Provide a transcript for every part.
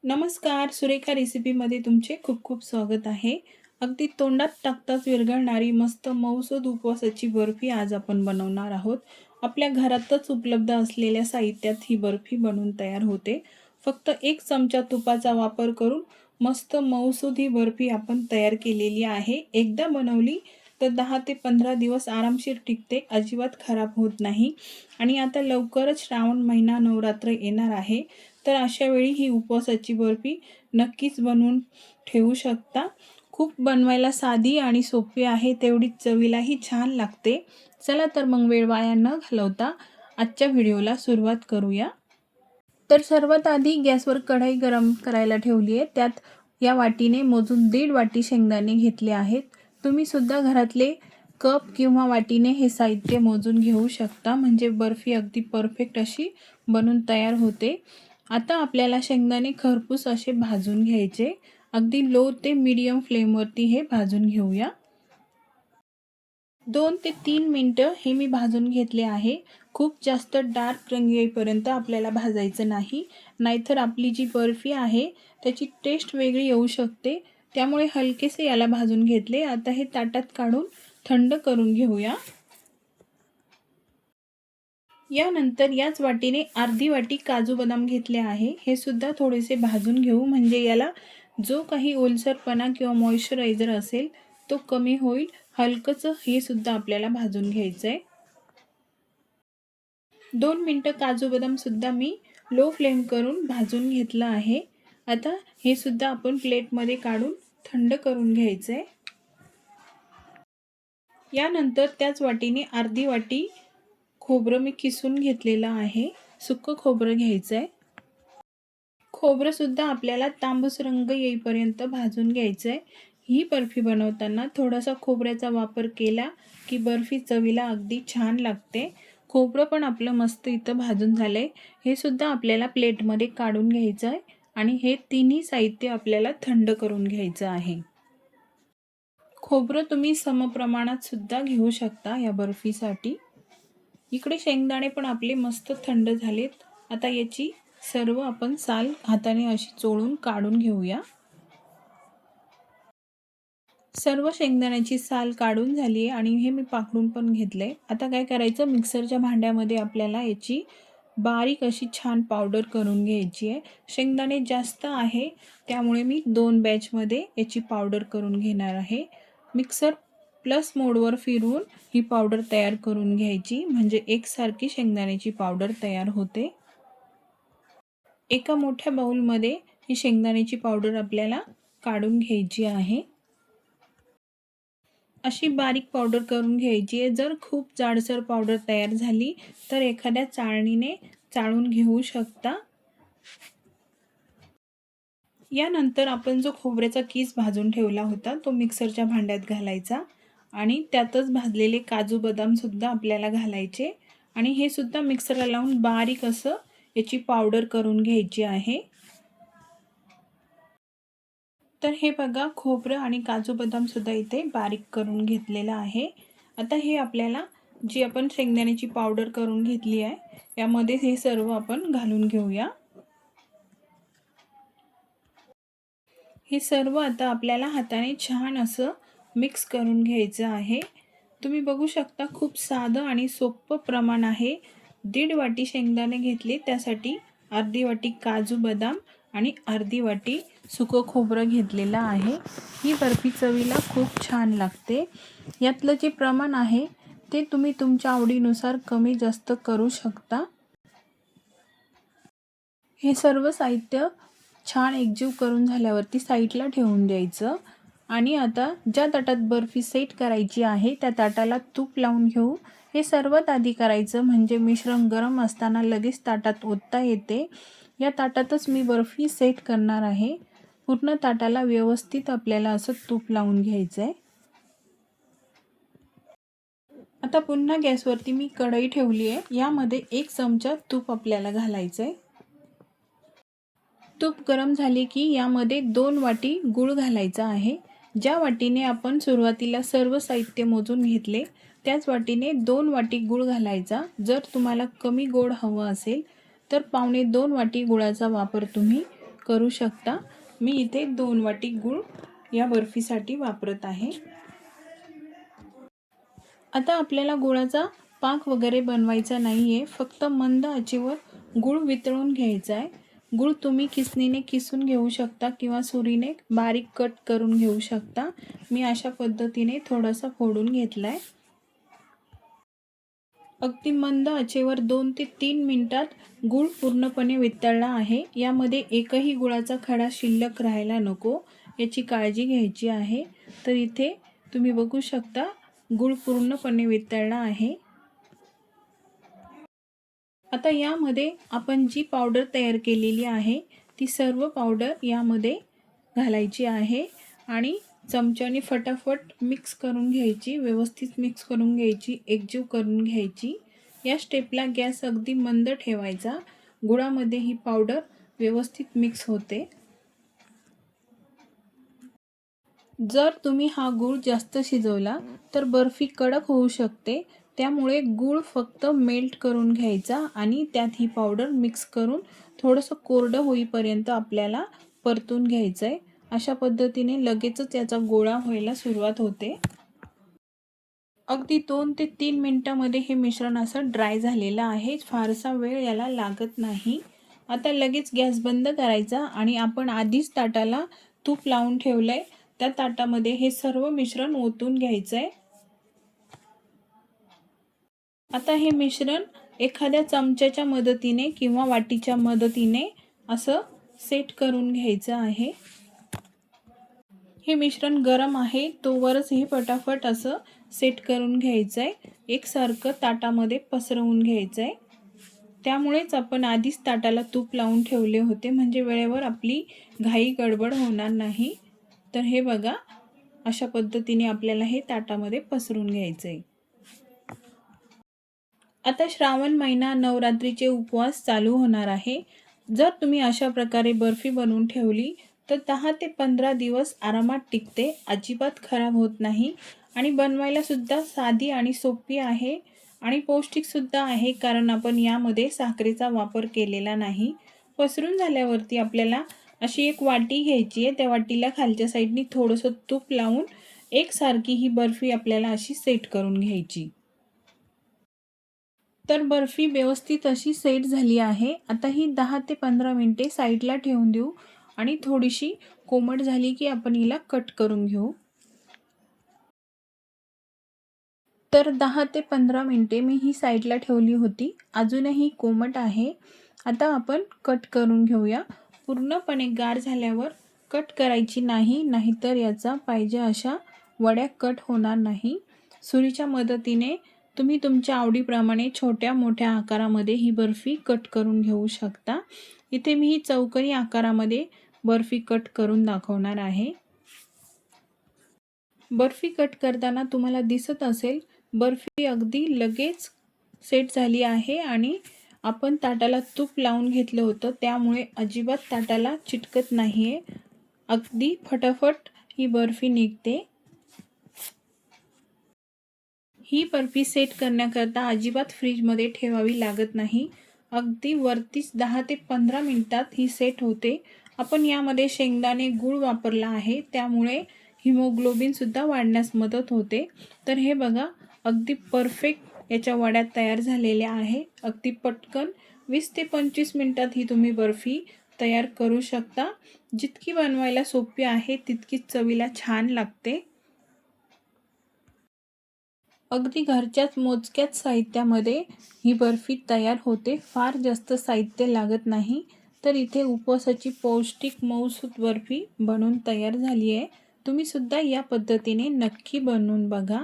नमस्कार, सुरेखा रेसिपीमध्ये तुमचे खूप खूप स्वागत आहे. अगदी तोंडात टाकताच विरघळणारी मस्त मऊसूद उपवासाची बर्फी आज आपण बनवणार आहोत. आपल्या घरातच उपलब्ध असलेल्या साहित्यात ही बर्फी बनवून तयार होते. फक्त 1 चमचा तुपाचा वापर करून मस्त मऊसूद ही बर्फी आपण तयार केलेली आहे. एकदा बनवली तर 10 ते 15 दिवस आरामशीर टिकते, अजिबात खराब होत नाही. आणि आता लवकरच श्रावण महिना, नवरात्र येणार आहे. तर अशा वेळी ही उपवासाची बर्फी नक्कीच बनवून ठेवू शकता. खूप बनवायला साधी आणि सोपी आहे, तेवढीच चवीलाही छान लागते. चला तर मग वेळ वाया न घालवता आजच्या व्हिडिओला सुरुवात करूया. तर सर्वात आधी गॅसवर कढई गरम करायला ठेवली आहे. त्यात या वाटीने मोजून 1.5 वाटी शेंगदाणे घेतले आहेत. तुम्ही सुद्धा घरातले कप किंवा वाटीने हे साहित्य मोजून घेऊ शकता, म्हणजे बर्फी अगदी परफेक्ट अशी बनून तयार होते. आता आपल्याला शेंगदाणे खरपूस असे भाजून घ्यायचे. अगदी लो ते मीडियम फ्लेमवरती हे भाजून घेऊया. 2 ते 3 मिनटं हे मी भाजून घेतले आहे. खूप जास्त डार्क रंग येईपर्यंत आपल्याला भाजायचं नाही, नाहीतर आपली जी बर्फी आहे त्याची टेस्ट वेगळी येऊ शकते. त्यामुळे हलकेसे याला भाजून घेतले. आता हे ताटात काढून थंड करून घेऊया. यानंतर याच वाटीने अर्धी वाटी काजू बदाम घेतले आहे. हे सुद्धा थोडेसे भाजून घेऊ, म्हणजे याला जो काही ओलसरपणा किंवा मॉइश्चरायझर असेल तो कमी होईल. हलकंच हे सुद्धा आपल्याला भाजून घ्यायचं आहे. 2 मिनटं काजू बदाम सुद्धा मी लो फ्लेम करून भाजून घेतलं आहे. आता हे सुद्धा आपण प्लेटमध्ये काढून थंड करून घ्यायचं आहे. यानंतर त्याच वाटीने अर्धी वाटी खोबरं मी किसून घेतलेलं आहे. सुकं खोबरं घ्यायचं आहे. खोबरंसुद्धा आपल्याला तांबूस रंग येईपर्यंत भाजून घ्यायचं आहे. ही बर्फी बनवताना थोडासा खोबऱ्याचा वापर केला की बर्फी चवीला अगदी छान लागते. खोबरं पण आपलं मस्त इथं भाजून झालं आहे. हे सुद्धा आपल्याला प्लेटमध्ये काढून घ्यायचं आहे आणि हे तिन्ही साहित्य आपल्याला थंड करून घ्यायचं आहे. खोबरं तुम्ही समप्रमाणात सुद्धा घेऊ शकता या बर्फीसाठी. इकडे शेंगदाणे पण आपले मस्त थंड झालेत. आता याची सर्व आपण साल हाताने अशी चोळून काढून घेऊया. सर्व शेंगदाण्याची साल काढून झाली आहे आणि हे मी पाकडून पण घेतले. आता काय करायचं, मिक्सरच्या भांड्यामध्ये आपल्याला याची बारीक अशी छान पावडर करून घ्यायची आहे. शेंगदाणे जास्त आहे त्यामुळे मी 2 बॅचमध्ये याची पावडर करून घेणार आहे. मिक्सर प्लस मोडवर फिरवून ही पावडर तयार करून घ्यायची, म्हणजे एकसारखी शेंगदाण्याची पावडर तयार होते. एका मोठ्या बाउलमध्ये ही शेंगदाण्याची पावडर आपल्याला काढून घ्यायची आहे. अशी बारीक पावडर करून घ्यायची आहे. जर खूप जाडसर पावडर तयार झाली तर एखाद्या चाळणीने चाळून घेऊ शकता. यानंतर आपण जो खोबऱ्याचा कीस भाजून ठेवला होता तो मिक्सरच्या भांड्यात घालायचा आणि त्यातच भाजलेले काजू बदाम सुद्धा आपल्याला घालायचे आणि हे सुद्धा मिक्सरला लावून बारीक असं याची पावडर करून घ्यायची आहे. तर हे बघा, खोबरं आणि काजू बदाम सुद्धा इथे बारीक करून घेतलेलं आहे. आता हे आपल्याला जी आपण शेंगदाण्याची पावडर करून घेतली आहे यामध्ये हे सर्व आपण घालून घेऊया. हे सर्व आता आपल्याला हाताने छान असं मिक्स करून घ्यायचं आहे. तुम्ही बघू शकता खूप साधं आणि सोपं प्रमाण आहे. 1.5 वाटी शेंगदाणे घेतले, त्यासाठी अर्धी वाटी काजू बदाम आणि अर्धी वाटी सुकं खोबरं घेतलेलं आहे. ही बर्फी चवीला खूप छान लागते. यातलं जे प्रमाण आहे ते तुम्ही तुमच्या आवडीनुसार कमी जास्त करू शकता. हे सर्व साहित्य छान एकजीव करून झाल्यावरती साईडला ठेवून द्यायचं आणि आता ज्या ताटात बर्फी सेट करायची आहे त्या ताटाला तूप लावून घेऊ. हे सर्वात आधी करायचं, म्हणजे मिश्रण गरम असताना लगेच ताटात ओतता येते. या ताटातच मी बर्फी सेट करणार आहे. पूर्ण ताटाला व्यवस्थित आपल्याला असं तूप लावून घ्यायचं आहे. आता पुन्हा गॅसवरती मी कढई ठेवली आहे. यामध्ये 1 चमचा तूप आपल्याला घालायचं आहे. तूप गरम झाले की यामध्ये 2 वाटी गूळ घालायचा आहे. ज्या वाटीने आपण सुरुवातीला सर्व साहित्य मोजून घेतले त्याच वाटीने 2 वाटी गूळ घालायचा. जर तुम्हाला कमी गोड हवं असेल तर 1.25 वाटी गुळाचा वापर तुम्ही करू शकता। मी इथे 2 वाटी गूळ या बर्फीसाठी वापरत आहे। आता आपल्याला गुळाचा पाक वगैरे बनवायचा नाही आहे, फक्त मंद आचेवर गूळ वितळून घ्यायचा आहे। गूळ तुम्ही किसणीने किसून घेऊ शकता किंवा सुरीने बारीक कट करून घेऊ शकता। मी अशा पद्धतीने थोडासा फोडून घेतला आहे। अगदी मंद आचेवर 2 ते 3 मिनिटात गूळ पूर्णपणे वितळला आहे। यामध्ये एकही गुळाचा खडा शिल्लक राहायला नको, याची काळजी घ्यायची आहे। तर इथे तुम्ही बघू शकता गूळ पूर्णपणे वितळला आहे। आता यामध्ये आपण जी पावडर तयार केलेली आहे ती सर्व पावडर यामध्ये घालायची आहे आणि चमच्याने फटाफट मिक्स करून घ्यायची, व्यवस्थित मिक्स करून घ्यायची, एकजीव करून घ्यायची। या स्टेपला गॅस अगदी मंद ठेवायचा। गुळामध्ये ही पावडर व्यवस्थित मिक्स होते। जर तुम्ही हा गूळ जास्त शिजवला तर बर्फी कडक होऊ शकते, त्यामुळे गूळ फक्त मेल्ट करून घ्यायचा आणि त्यात ही पावडर मिक्स करून थोडंसं कोरडं होईपर्यंत आपल्याला परतून घ्यायचं आहे। अशा पद्धतीने लगेचच याचा गोळा व्हायला सुरुवात होते। अगदी 2 ते 3 मिनिटांमध्ये हे मिश्रण असं ड्राय झालेलं आहे, फारसा वेळ याला लागत नाही। आता लगेच गॅस बंद करायचा आणि आपण आधीच ताटाला तूप लावून ठेवलंय, त्या ताटामध्ये हे सर्व मिश्रण ओतून घ्यायचं आहे। आता हे मिश्रण एखाद्या चमच्याच्या मदतीने किंवा वाटीच्या मदतीने असं सेट करून घ्यायचं आहे। हे मिश्रण गरम आहे तोवरच हे फटाफट असं सेट करून घ्यायचं आहे, एकसारखं ताटामध्ये पसरवून घ्यायचं आहे। त्यामुळेच आपण आधीच ताटाला तूप लावून ठेवले होते, म्हणजे वेळेवर आपली घाई गडबड होणार नाही। तर हे बघा, अशा पद्धतीने आपल्याला हे ताटामध्ये पसरून घ्यायचं आहे। आता श्रावण महिना, नवरात्रीचे उपवास चालू होणार आहे। जर तुम्ही अशा प्रकारे बर्फी बनवून ठेवली तर 10 ते 15 दिवस आरामात टिकते, अजिबात खराब होत नाही आणि बनवायला सुद्धा साधी आणि सोपी आहे आणि पौष्टिक सुद्धा आहे, कारण आपण यामध्ये साखरेचा वापर केलेला नाही। पसरून झाल्यावरती आपल्याला अशी एक वाटी घ्यायची आहे, त्या वाटीला खालच्या साईडनी थोडंसं तूप लावून एकसारखी ही बर्फी आपल्याला अशी सेट करून घ्यायची। तर बर्फी व्यवस्थित अशी सेट झाली आहे। आता ही 10 ते 15 मिनिटे साईडला ठेवून देऊ आणि थोडीशी कोमट झाली की आपण हिला कट करून घेऊ। तर 10 ते 15 मिनिटे मी ही साईडला ठेवली होती, अजूनही कोमट आहे। आता आपण कट करून घेऊया। पूर्णपणे गार झाल्यावर कट करायची नाही, नाहीतर याचा पाहिजे अशा वड्या कट होणार नाही। सुरीच्या मदतीने तुम्ही तुमच्या आवडीप्रमाणे छोट्या मोठ्या आकारामध्ये ही बर्फी कट करून घेऊ शकता। इथे मी ही चौकोनी आकारामध्ये बर्फी कट करून दाखवणार आहे। बर्फी कट करताना तुम्हाला दिसत असेल, बर्फी अगदी लगेच सेट झाली आहे आणि आपण ताटाला तूप लावून घेतलं होतं, त्यामुळे अजिबात ताटाला चिटकत नाहीये, अगदी फटाफट ही बर्फी निघते। ही बर्फी सेट करण्याकरता अजिबात फ्रीजमध्ये ठेवावी लागत नाही, अगदी वरतीच 10 ते 15 मिनिटात ही सेट होते। आपण यामध्ये शेंगदाणे गूळ वापरला आहे, त्यामुळे हिमोग्लोबिन सुद्धा वाढण्यास मदत होते। तर हे बघा, अगदी परफेक्ट याच्या वड्या तयार झालेल्या आहे। अगदी पटकन 20 ते 25 मिनिटात ही तुम्ही बर्फी तयार करू शकता। जितकी बनवायला सोपी आहे तितकीच चवीला छान लागते। अगदी घरच्याच मोजक्याच साहित्यामध्ये ही बर्फी तयार होते, फार जास्त साहित्य लागत नाही। तर इथे उपवासाची पौष्टिक मऊसूत बर्फी बनवून तयार झाली आहे। तुम्ही सुद्धा या पद्धतीने नक्की बनवून बघा।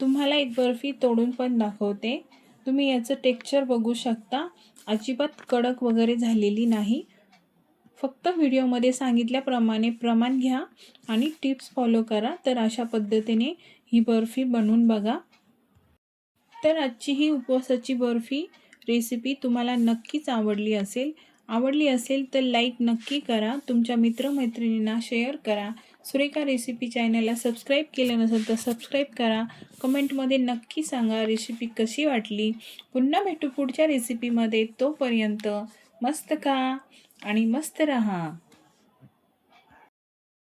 तुम्हाला एक बर्फी तोडून पण दाखवते, तुम्ही याचं टेक्स्चर बघू शकता, अजिबात कडक वगैरे झालेली नाही। फक्त व्हिडिओमध्ये सांगितल्याप्रमाणे प्रमाण घ्या आणि टिप्स फॉलो करा। तर अशा पद्धतीने ही बर्फी बनवून बघा। तर आजची ही उपवासाची बर्फी रेसिपी तुम्हाला नक्कीच आवडली असेल तर लाईक नक्की करा, तुमच्या मित्रमैत्रिणींना शेअर करा। सुरेखा रेसिपी चॅनलला सबस्क्राईब केलं नसेल तर सबस्क्राईब करा। कमेंटमध्ये नक्की सांगा रेसिपी कशी वाटली। पुन्हा भेटू पुढच्या रेसिपीमध्ये, तोपर्यंत मस्त खा आणि मस्त रहा।